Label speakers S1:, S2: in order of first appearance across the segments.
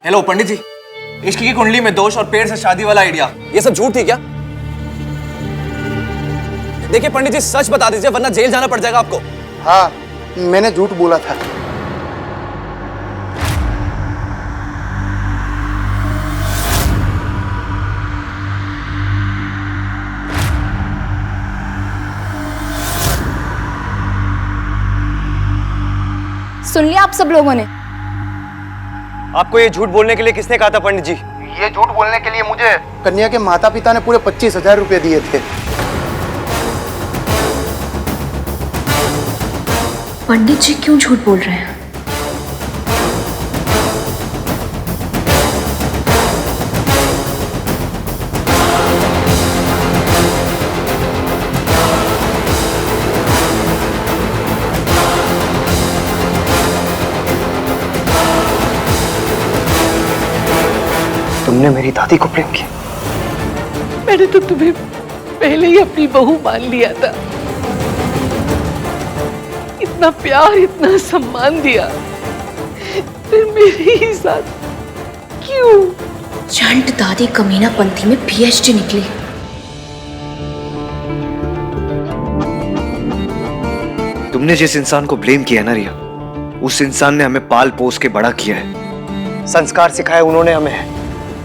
S1: Hello पंडित जी, इश्क की कुंडली में दोष और पेड़ से शादी वाला आइडिया, ये सब झूठ थी क्या? देखिए पंडित जी, सच बता दीजिए वरना जेल जाना पड़ जाएगा आपको।
S2: हाँ, मैंने झूठ बोला था।
S3: सुन लिया आप सब लोगों ने?
S4: आपको ये झूठ बोलने के लिए किसने कहा था पंडित जी?
S2: ये झूठ बोलने के लिए मुझे कन्या के माता पिता ने पूरे 25,000 रुपए दिए थे।
S3: पंडित जी क्यों झूठ बोल रहे हैं?
S4: तुमने मेरी दादी को प्रेम किया?
S5: मैंने तो तुम्हें पहले ही अपनी बहू मान लिया था। इतना प्यार, इतना सम्मान दिया, फिर मेरे ही साथ क्यों?
S3: चंट दादी कमीना पंथी में PhD निकली।
S4: तुमने जिस इंसान को ब्लेम किया ना रिया, उस इंसान ने हमें पाल पोस के बड़ा किया है, संस्कार सिखाए उन्होंने हमें,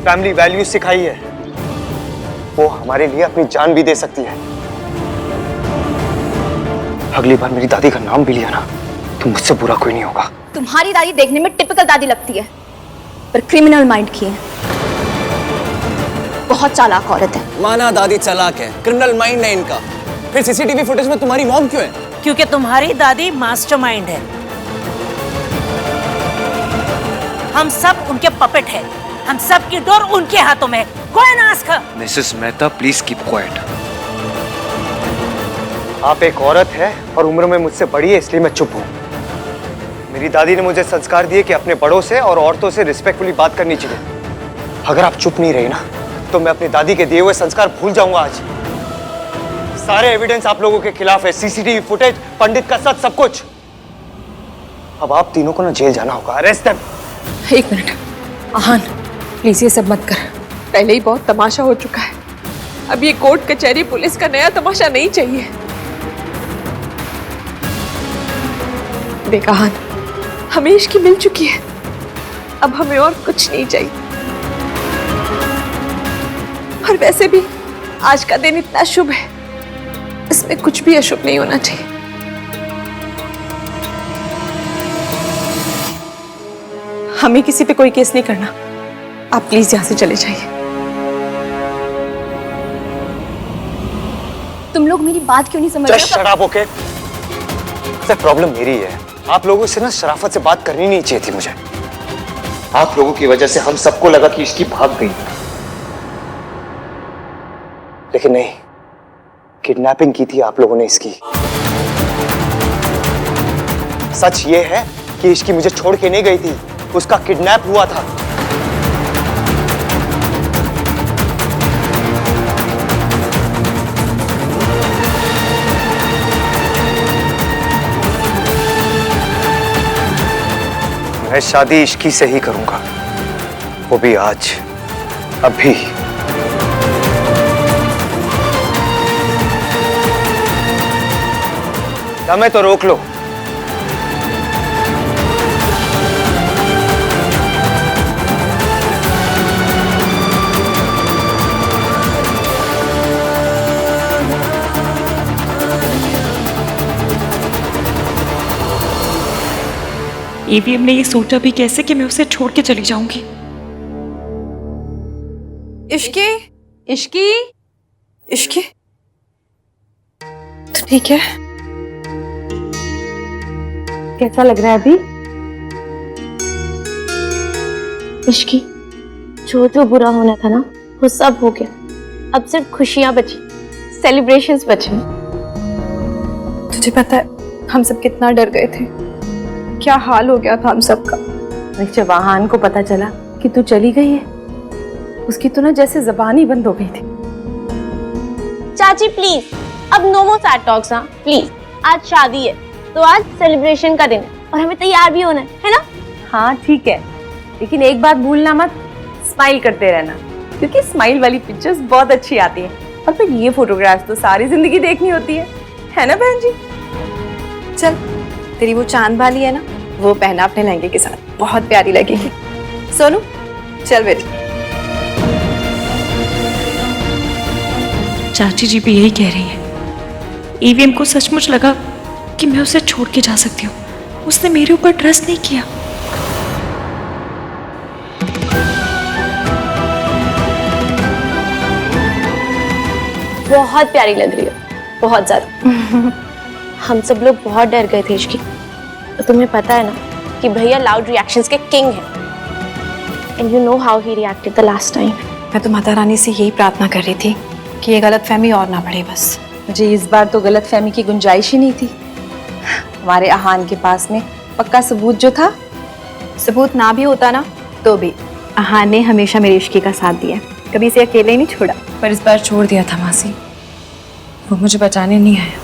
S4: फैमिली वैल्यूज सिखाई है। वो हमारे लिए अपनी जान भी दे सकती है। अगली बार मेरी दादी का नाम भी लिया ना तो मुझसे बुरा कोई नहीं होगा।
S3: तुम्हारी दादी देखने में टिपिकल दादी लगती है, पर क्रिमिनल माइंड की है। बहुत चालाक औरत है।
S1: माना दादी चालाक है, क्रिमिनल माइंड है इनका, फिर सीसीटीवी फुटेज में तुम्हारी मॉम क्यों है?
S6: क्योंकि तुम्हारी दादी मास्टरमाइंड है। हम सब उनके पपेट हैं। हम सब की डोर उनके हाथों में। कोई ना ask.
S4: Mrs Mehta, please keep quiet. आप एक औरत है और उम्र में मुझसे बड़ी है, इसलिए मैं चुप हूँ। मेरी दादी ने मुझे संस्कार दिए कि अपने बड़ों से और औरतों से रिस्पेक्टफुली बात करनी चाहिए। अगर आप चुप नहीं रही ना तो मैं अपनी दादी के दिए हुए संस्कार भूल जाऊंगा आज। सारे एविडेंस आप लोगों के खिलाफ है, सीसीटीवी फुटेज, पंडित का सच, सब कुछ। अब आप तीनों को ना जेल जाना होगा। Arrest them.
S5: एक मिनट आहान, प्लीज ये सब मत कर। पहले ही बहुत तमाशा हो चुका है। अब ये कोर्ट कचहरी पुलिस का नया तमाशा नहीं चाहिए। देख आहान, हमें इश्क मिल चुकी है, अब हमें और कुछ नहीं चाहिए। और वैसे भी आज का दिन इतना शुभ है, इसमें कुछ भी अशुभ नहीं होना चाहिए। हमें किसी पे कोई केस नहीं करना। आप प्लीज यहाँ से चले जाइए।
S3: तुम लोग मेरी बात क्यों नहीं समझ रहे?
S4: Shut up, okay? Sir problem मेरी है। आप लोगों से ना शराफत से बात करनी नहीं चाहिए थी मुझे। आप लोगों की वजह से हम सबको लगा कि इसकी भाग गई, लेकिन नहीं, किडनैपिंग की थी आप लोगों ने इसकी। सच ये है कि इसकी मुझे छोड़ के नहीं गई थी, उसका किडनैप हुआ था। मैं शादी इश्की से ही करूंगा, वो भी आज, अभी। हमें तो रोक लो।
S7: ईवीएम ने ये सोचा भी कैसे कि मैं उसे छोड़ के चली जाऊंगी।
S5: इश्की, इश्की, इश्की, तो ठीक है? कैसा लग रहा है अभी?
S8: इश्की, जो जो बुरा होना था ना वो सब हो गया। अब सिर्फ खुशियां बची, सेलिब्रेशंस बचे।
S5: तुझे पता है हम सब कितना डर गए थे, क्या हाल हो गया था हम सबका। जब आहान को पता चला कि तू चली गई है, उसकी तो ना जैसे जबान ही बंद हो गई थी।
S8: चाची प्लीज, अब नो मोर सैड टॉक्स। हाँ प्लीज, आज शादी है तो आज सेलिब्रेशन का दिन है और हमें तैयार भी होना है ना?
S9: हाँ ठीक है,
S5: लेकिन एक बात भूलना मत, स्माइल करते रहना, क्योंकि स्माइल वाली पिक्चर्स बहुत अच्छी आती हैं। और फिर ये फोटोग्राफ्स तो सारी जिंदगी देखनी होती है ना बहन जी? चल, तेरी वो चांद वाली है ना, वो पहना अपने लहंगे के साथ, बहुत प्यारी लगेगी। सोनू चल बेटा।
S7: चाची जी भी यही कह रही हैं। ईवीएम को सचमुच लगा कि मैं उसे छोड़ के जा सकती हूँ। उसने मेरे ऊपर ट्रस्ट नहीं किया।
S8: बहुत प्यारी लग रही हो, बहुत ज्यादा। हम सब लोग बहुत डर गए थे इश्की। तो तुम्हें पता है ना कि भैया लाउड रिएक्शंस के किंग हैं। And you know how he reacted the last time.
S5: मैं तो माता रानी से यही प्रार्थना कर रही थी कि ये गलतफहमी और ना बढ़े बस। मुझे इस बार तो गलतफहमी की गुंजाइश ही नहीं थी। हमारे आहान के पास में पक्का सबूत जो था, सबूत ना भी होता ना तो भी आहान ने हमेशा मेरे इश्की का साथ दिया, कभी इसे अकेले ही नहीं छोड़ा। पर इस बार छोड़ दिया था मासी, वो मुझे बचाने नहीं आया।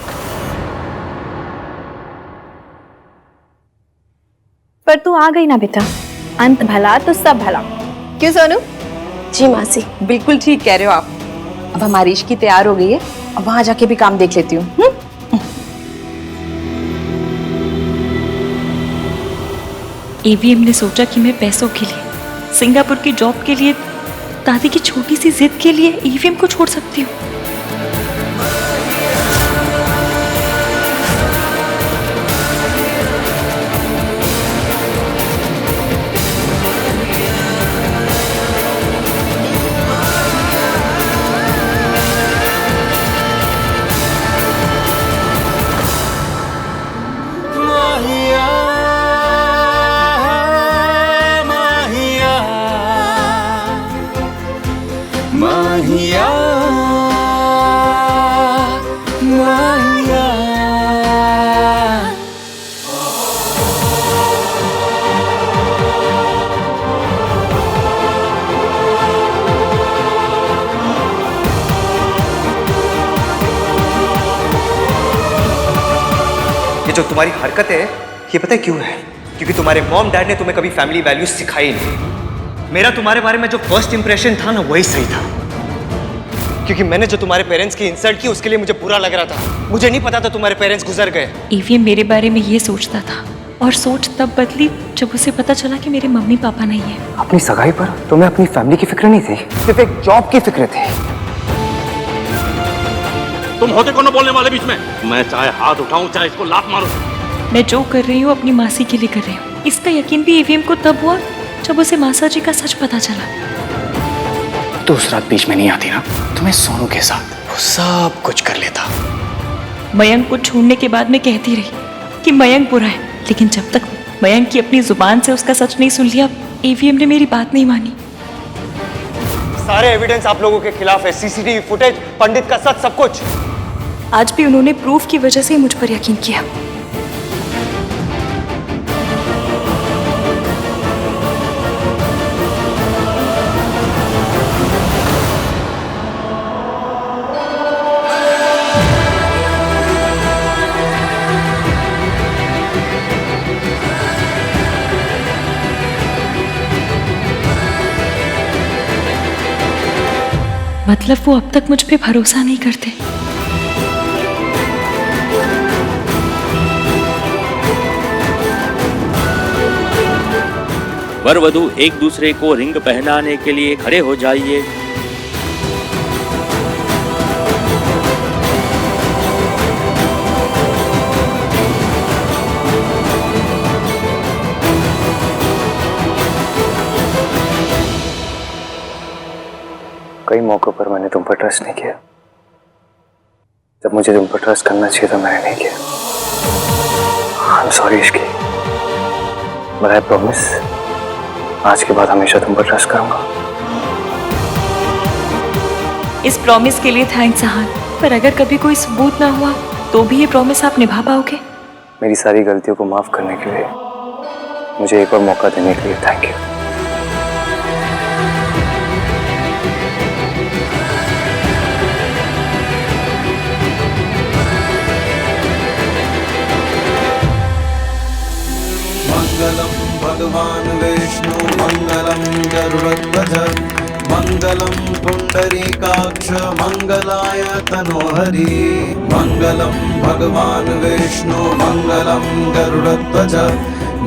S5: पर तू आ गई ना बेटा, अंत भला तो सब भला। क्यों सोनू?
S8: जी मासी,
S5: बिल्कुल ठीक कह रहे हो आप। अब हमारी इश्की तैयार हो गई है, अब वहां जाके भी काम देख लेती हूँ।
S7: ईवीएम ने सोचा कि मैं पैसों के लिए, सिंगापुर की जॉब के लिए, दादी की छोटी सी जिद के लिए ईवीएम को छोड़ सकती हूँ।
S4: जो तुम्हारी हरकत है ये पता है क्यों है? क्योंकि तुम्हारे मॉम डैड ने तुम्हें कभी फैमिली वैल्यूज सिखाई नहीं। मेरा तुम्हारे बारे में जो फर्स्ट इंप्रेशन था ना, वही सही था। क्योंकि मैंने जो तुम्हारे पेरेंट्स की इंसल्ट की उसके लिए मुझे बुरा लग रहा था। मुझे नहीं पता था तुम्हारे पेरेंट्स गुजर गए।
S7: ईवीएम मेरे बारे में ये सोचता था, और सोच तब बदली जब उसे पता चला कि मेरे मम्मी पापा नहीं है।
S4: अपनी सगाई पर तुम्हें अपनी फैमिली की फिक्र नहीं थी, सिर्फ एक जॉब की फिक्र थी।
S9: तुम होते कौन बोलने वाले बीच में? मैं चाहे हाथ उठाऊं चाहे इसको लात मारूं।
S7: मैं जो कर रही हूँ अपनी मासी के लिए कर रही हूँ। इसका यकीन भी ईवीएम को तब हुआ जब उसे मासा जी का सच पता चला।
S1: तो उस रात बीच में नहीं आती ना, तुम्हें सोनू के साथ वो सब कुछ कर लेता।
S7: मयंक को छोड़ने के बाद मैं कहती रही कि मयंक बुरा है, लेकिन जब तक मयंक की अपनी जुबान से उसका सच नहीं सुन लिया, ईवीएम ने मेरी बात नहीं मानी।
S4: सारे एविडेंस आप लोगों के खिलाफ है, सीसीटीवी फुटेज, पंडित का सच, सब कुछ।
S7: आज भी उन्होंने प्रूफ की वजह से मुझ पर यकीन किया। मतलब वो अब तक मुझ पे भरोसा नहीं करते।
S9: वर वधू एक दूसरे को रिंग पहनाने के लिए खड़े हो जाइए।
S4: कई मौकों पर मैंने तुम पर ट्रस्ट नहीं किया। जब मुझे तुम पर ट्रस्ट करना चाहिए था मैंने नहीं किया। I am sorry Ishki, but I promise आज के बाद हमेशा तुम पर ट्रस्ट करूंगा।
S7: इस प्रॉमिस के लिए थैंक्स आहान, पर अगर कभी कोई सबूत ना हुआ तो भी ये प्रॉमिस आप निभा पाओगे?
S4: मेरी सारी गलतियों को माफ करने के लिए, मुझे एक और मौका देने के लिए थैंक यू।
S10: मंगलम भगवान विष्णु मङ्गलं गरुडध्वज मङ्गलं पुण्डरीकाक्ष मङ्गलाय तनोहरि मङ्गलं भगवान् विष्णु मङ्गलं गरुडध्वज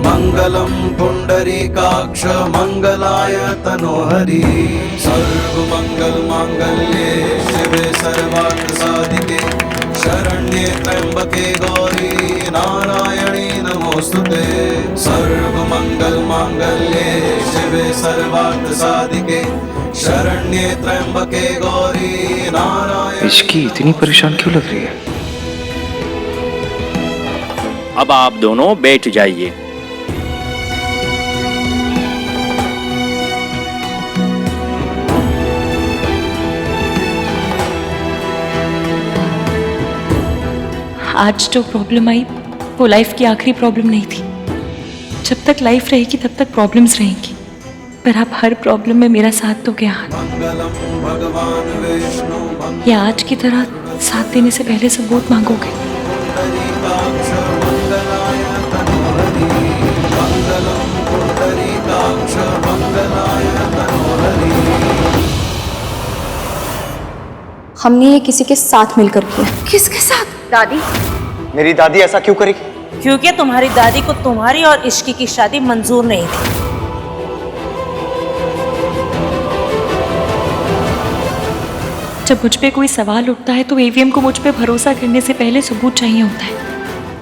S10: मङ्गलं पुण्डरीकाक्ष मङ्गलाय तनोहरि सर्वमङ्गलमाङ्गल्ये शिवे सर्वार्थसाधिके शरण्ये त्र्यम्बके गौरी नारायणी नमोस्तुते सर्वमङ्गलमाङ्गल्ये शिवे सर्वार्थसाधिके शरण्ये त्र्यम्बके गौरी नारायणी।
S11: इसकी इतनी परेशान क्यों लग रही है?
S12: अब आप दोनों बैठ जाइए।
S7: आज जो प्रॉब्लम आई वो लाइफ की आखिरी प्रॉब्लम नहीं थी। जब तक लाइफ रहेगी तब तक प्रॉब्लम्स रहेंगी, पर आप हर प्रॉब्लम में मेरा साथ दोगे आज। या आज की तरह साथ देने से पहले सबूत मांगोगे?
S3: हमने ये किसी के साथ मिलकर किया।
S5: किसके साथ?
S3: दादी।
S4: मेरी दादी ऐसा क्यों करेगी?
S6: क्योंकि तुम्हारी दादी को तुम्हारी और इश्की की शादी मंजूर नहीं थी।
S7: जब मुझ पे कोई सवाल उठता है तो एवीएम को मुझ पे भरोसा करने से पहले सबूत चाहिए होता है,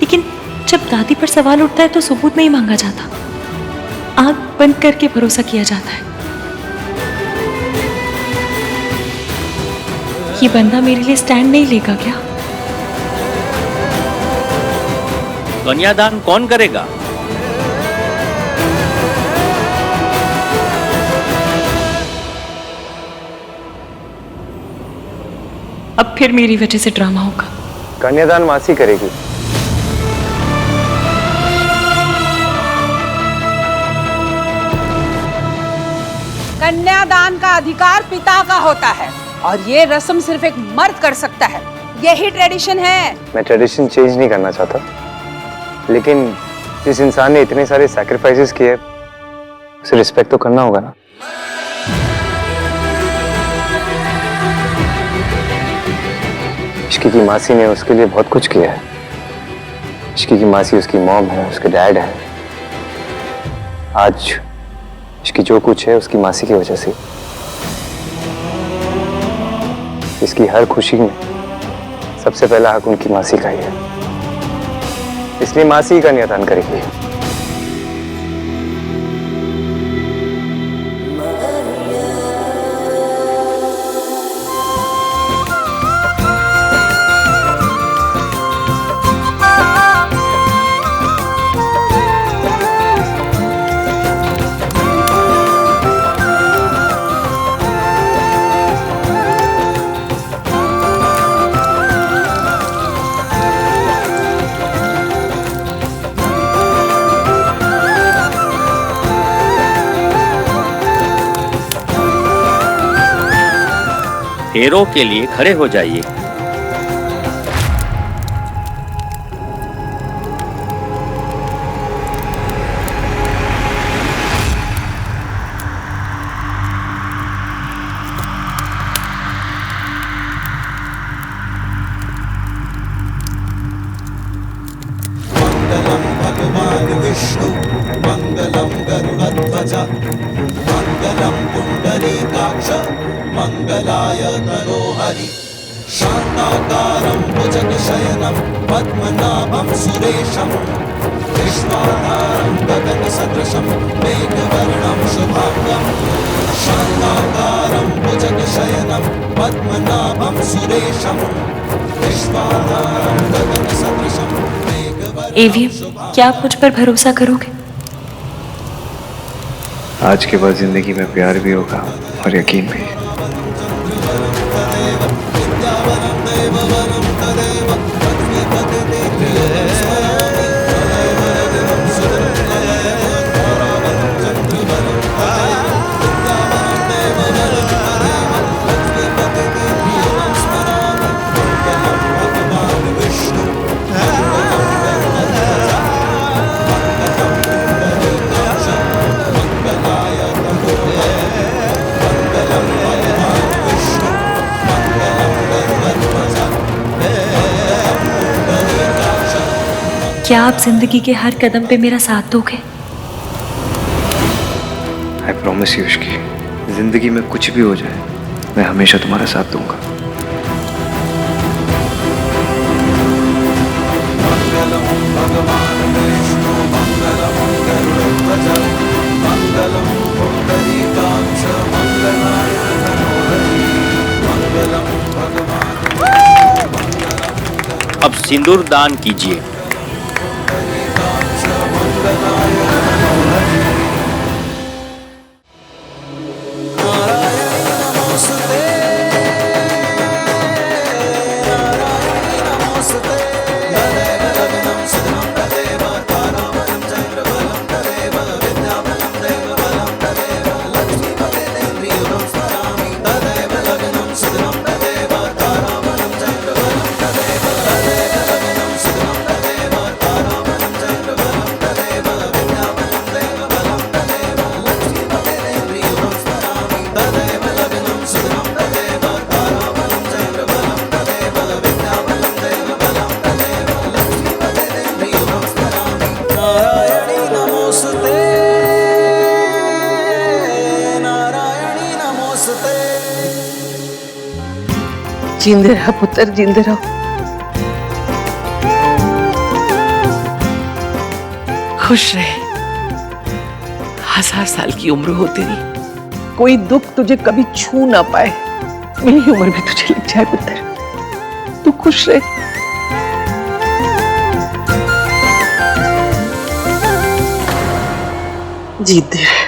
S7: लेकिन जब दादी पर सवाल उठता है तो सबूत नहीं मांगा जाता, आंख बंद करके भरोसा किया जाता है। ये बंदा मेरे लिए स्टैंड नहीं लेगा क्या?
S12: कन्यादान कौन करेगा?
S7: अब फिर मेरी वजह से ड्रामा होगा।
S4: कन्यादान मासी करेगी।
S6: कन्यादान का अधिकार पिता का होता है और ये रस्म सिर्फ एक मर्द कर सकता है। यही ट्रेडिशन है।
S4: मैं ट्रेडिशन चेंज नहीं करना चाहता, लेकिन जिस इंसान ने इतने सारे सैक्रिफाइसेस किए उसे रिस्पेक्ट तो करना होगा ना। इश्की की मासी ने उसके लिए बहुत कुछ किया है। इश्की की मासी उसकी मॉम है, उसके डैड है। आज इसकी जो कुछ है उसकी मासी की वजह से। इसकी हर खुशी में सबसे पहला हक उनकी मासी का ही है, इसलिए मासी ही कन्यादान करेगी।
S12: फेरों के लिए खड़े हो जाइए।
S10: मङ्गलं भगवान् विष्णु मङ्गलं गरुडध्वज मङ्गलं पुण्डरीकाक्ष मङ्गलाय तनोहरि शान्ताकारं भुजगशयनं पद्मनाभं सुरेशं विश्वाधारं गगनसदृशं मेघवर्णं शुभाङ्गं शान्ताकारं भुजगशयनं पद्मनाभं सुरेशं विश्वाधारं गगनसदृशं
S7: एवीएम, क्या आप मुझ पर भरोसा करोगे?
S11: आज के बाद जिंदगी में प्यार भी होगा और यकीन भी।
S7: क्या आप जिंदगी के हर कदम पे मेरा साथ दोगे?
S11: आई प्रॉमिस यू इश्की, जिंदगी में कुछ भी हो जाए मैं हमेशा तुम्हारा साथ दूंगा।
S12: अब सिंदूर दान कीजिए।
S6: जिंदे रहो पुत्र, जिंदे रहो। खुश रहे, 1000 साल की उम्र हो तेरी, कोई दुख तुझे कभी छू ना पाए, मेरी उम्र भी तुझे लग जाए पुत्र, तू खुश रहे। जीते रहे।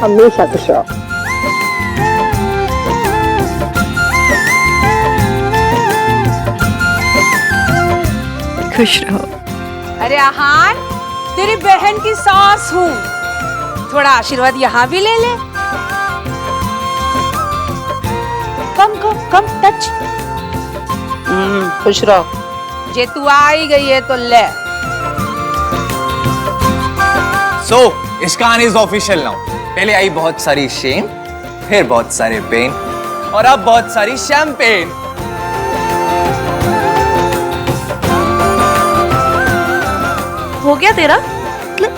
S6: हमेशा खुश रहो।
S7: खुश रहो।
S6: अरे आहान, तेरी बहन की सास हूँ, थोड़ा आशीर्वाद यहाँ भी ले ले। कम कम कम टच। खुश रहो। जे तू आई गई है तो ले।
S1: सो इश्कान इज ऑफिशियल नाउ। पहले आई बहुत सारी शेम, फिर बहुत सारे पेन, और अब बहुत सारी शैंपेन।
S8: हो गया तेरा? मतलब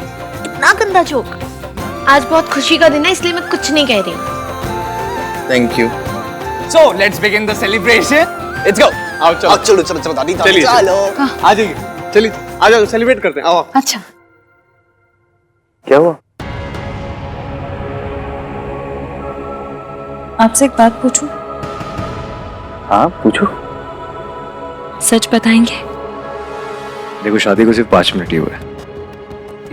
S8: इतना गंदा जोक। आज बहुत खुशी का दिन है इसलिए मैं कुछ नहीं कह रही हूँ।
S1: Thank you. So let's begin the celebration. Let's go. आओ चलो चलो चलो चलो दादी चलो।
S2: आ जाइए, चलिए आ जाओ, सेलिब्रेट करते हैं। आओ।
S5: अच्छा,
S11: क्या हुआ?
S5: आपसे एक बात पूछूं?
S11: हाँ पूछो।
S7: सच बताएंगे?
S11: देखो शादी को सिर्फ 5 मिनट ही हुए,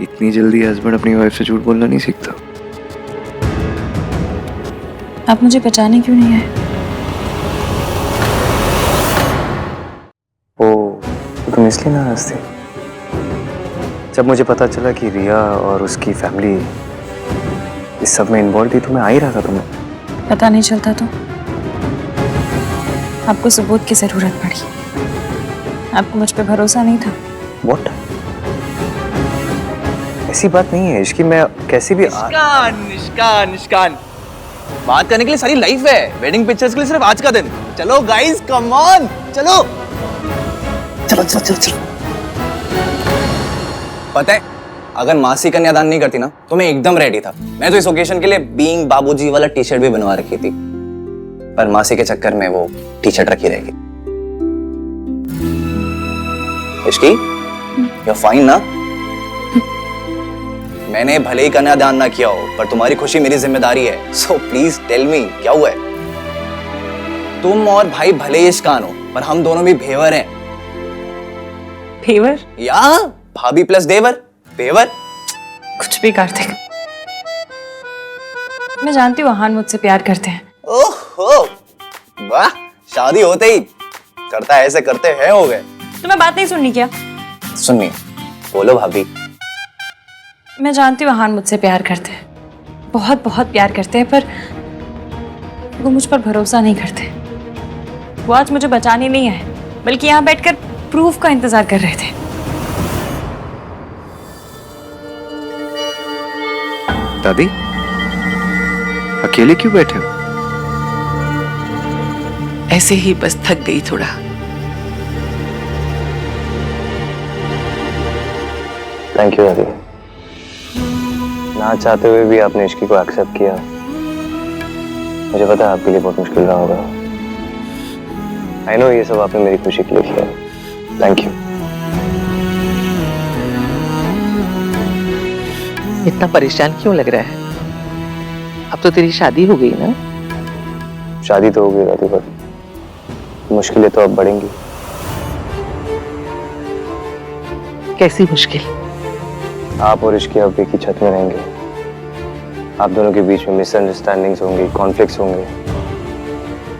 S11: इतनी जल्दी हस्बैंड अपनी वाइफ से झूठ बोलना नहीं सीखता।
S5: आप मुझे बचाने क्यों नहीं आए?
S11: ओ, तो तुम इसलिए नाराज थे? जब मुझे पता चला कि रिया और उसकी फैमिली इस सब में इन्वॉल्व थी तो मैं आ ही रहा था तुम्हें।
S5: पता नहीं चलता तो? आपको सबूत की जरूरत पड़ी। आपको मुझ पे भरोसा नहीं था।
S11: What? ऐसी बात नहीं है इसकी, मैं कैसी भी
S1: निष्कान बात करने के लिए सारी लाइफ है, वेडिंग पिक्चर्स के लिए सिर्फ आज का दिन। चलो गाइस कम ऑन, चलो चलो चलो चलो चलो। पता है अगर मासी कन्यादान नहीं करती ना तो मैं एकदम रेडी था। मैं तो इस ओकेशन के लिए बीइंग बाबूजी वाला टी शर्ट भी बनवा रखी थी, पर मासी के चक्कर में वो टी शर्ट रखी रहेगी। इश्की, you're fine ना? मैंने भले ही कन्यादान ना किया हो, पर तुम्हारी खुशी मेरी जिम्मेदारी है। So please tell me, क्या हुआ है? तुम और भाई भले ही इश्कान हो, पर हम दोनों भी भेवर हैं।
S5: फेवर?
S1: या भाभी प्लस देवर, भेवर।
S5: कुछ भी कार्तिक, मैं जानती हूँ आहान मुझसे प्यार करते हैं।
S1: ओहो, वाह, शादी होते ही करता है ऐसे करते हैं हो गए।
S5: तुम्हें बात नहीं सुननी क्या?
S1: सुनिए, बोलो भाभी।
S5: मैं जानती हूँ आहान मुझसे प्यार करते हैं, बहुत बहुत प्यार करते हैं, पर वो मुझ पर भरोसा नहीं करते। वो आज मुझे बचाने नहीं आए, बल्कि यहाँ बैठकर प्रूफ का इंतजार कर रहे थे।
S11: दादी, अकेले क्यों बैठे हो?
S6: ऐसे ही बस थक गई थोड़ा।
S11: थैंक यू दादी। ना चाहते हुए भी आपने इश्की को एक्सेप्ट किया। मुझे पता है आपके लिए बहुत मुश्किल रहा होगा। आई नो ये सब आपने मेरी खुशी के लिए किया। Thank you.
S6: इतना परेशान क्यों लग रहा है? अब तो तेरी शादी हो गई ना?
S11: शादी तो हो गई दादी, पर मुश्किलें तो अब बढ़ेंगी।
S6: कैसी मुश्किल?
S11: आप और इश्की अब एक ही छत में रहेंगे। आप दोनों के बीच में मिसअंडरस्टैंडिंग्स होंगी, कॉन्फ्लिक्ट्स होंगे।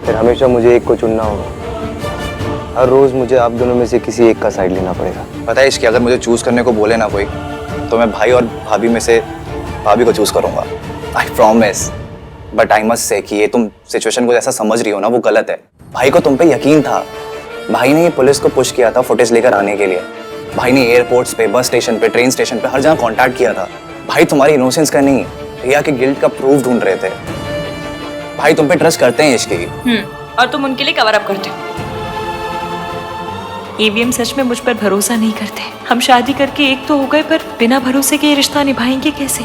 S11: फिर हमेशा मुझे एक को चुनना होगा। हर रोज मुझे आप दोनों में से किसी एक का साइड लेना पड़ेगा।
S1: पता है इश्की, अगर मुझे चूज करने को बोले ना कोई, तो मैं भाई और भाभी में से भाभी को चूज करूंगा। I promise. But I must say कि ये तुम सिचुएशन को जैसा समझ रही हो ना, वो गलत है। भाई को तुम पे यकीन था। भाई ने ये पुलिस को पुश किया था फुटेज लेकर आने के लिए। भाई ने एयरपोर्ट्स पे, बस स्टेशन पे, ट्रेन स्टेशन पे, हर जगह कांटेक्ट किया था। भाई तुम्हारी इनोसेंस का नहीं, रिया के गिल्ट का प्रूफ ढूंढ रहे थे। भाई तुम पे ट्रस्ट करते हैं इश्की।
S7: और तुम उनके लिए कवर अप करते हो। ईवीएम सच में मुझ पर भरोसा नहीं करते। हम शादी करके एक तो हो गए, पर बिना भरोसे के ये रिश्ता निभाएंगे कैसे?